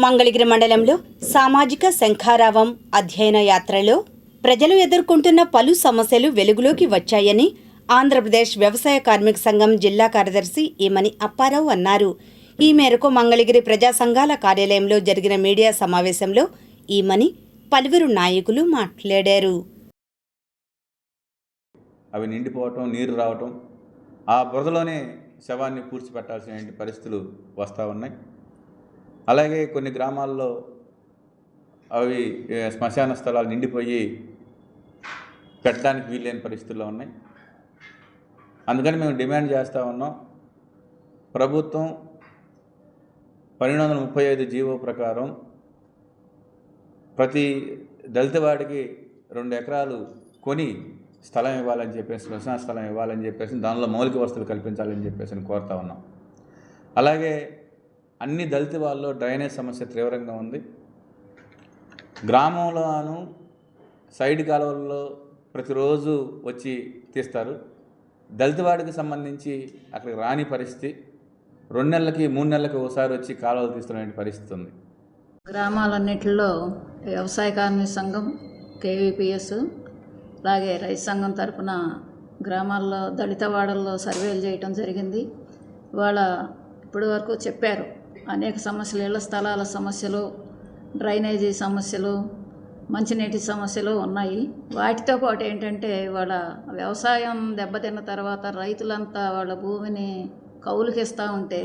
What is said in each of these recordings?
మంగళగిరి మండలంలో సామాజిక శంఖారావం అధ్యయన యాత్రలో ప్రజలు ఎదుర్కొంటున్న పలు సమస్యలు వెలుగులోకి వచ్చాయని ఆంధ్రప్రదేశ్ వ్యవసాయ కార్మిక సంఘం జిల్లా కార్యదర్శి ఈమని అప్పారావు అన్నారు. ఈ మేరకు మంగళగిరి ప్రజా సంఘాల కార్యాలయంలో జరిగిన మీడియా సమావేశంలో ఈమని పలువురు నాయకులు మాట్లాడారు. అవి నిండిపోవటం, నీరు రావటం, ఆ బురదలోనే శవాన్ని పూడ్చిపెట్టాల్సిన పరిస్థితులు వస్తూ ఉన్నాయి. అలాగే కొన్ని గ్రామాల్లో అవి శ్మశాన స్థలాలు నిండిపోయి పెట్టడానికి వీల్లేని పరిస్థితుల్లో ఉన్నాయి. అందుకని మేము డిమాండ్ చేస్తూ ఉన్నాం, ప్రభుత్వం 1235 జీవో ప్రకారం ప్రతి దళిత వాడికి 2 ఎకరాలు కొని స్థలం ఇవ్వాలని చెప్పేసి, శ్మశాన స్థలం ఇవ్వాలని చెప్పేసి, దానిలో మౌలిక వసతులు కల్పించాలని చెప్పేసి కోరుతా ఉన్నాం. అలాగే అన్ని దళిత వాళ్ళలో డ్రైనేజ్ సమస్య తీవ్రంగా ఉంది. గ్రామంలోనూ సైడ్ కాలువల్లో ప్రతిరోజు వచ్చి తీస్తారు. దళితవాడికి సంబంధించి అక్కడికి రాని పరిస్థితి, 2 నెలలకి 3 నెలలకి ఒకసారి వచ్చి కాలువలు తీస్తున్న పరిస్థితి ఉంది. గ్రామాలన్నింటిలో వ్యవసాయ కార్మిక సంఘం, కేవీపీఎస్, అలాగే రైతు సంఘం తరఫున గ్రామాల్లో దళిత వాడల్లో సర్వేలు చేయటం జరిగింది. ఇవాళ ఇప్పటి వరకు చెప్పారు, అనేక సమస్యలు, ఇళ్ల స్థలాల సమస్యలు, డ్రైనేజీ సమస్యలు, మంచినీటి సమస్యలు ఉన్నాయి. వాటితో పాటు ఏంటంటే వాళ్ళ వ్యవసాయం దెబ్బతిన్న తర్వాత రైతులంతా వాళ్ళ భూమిని కౌలుకి ఇస్తూ ఉంటే,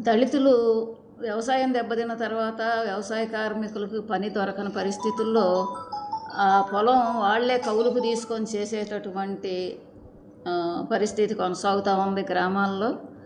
దళితులు వ్యవసాయం దెబ్బతిన్న తర్వాత వ్యవసాయ కార్మికులకు పని దొరకని పరిస్థితుల్లో ఆ పొలం వాళ్లే కౌలుకు తీసుకొని చేసేటటువంటి పరిస్థితి కొనసాగుతూ ఉంది గ్రామాల్లో.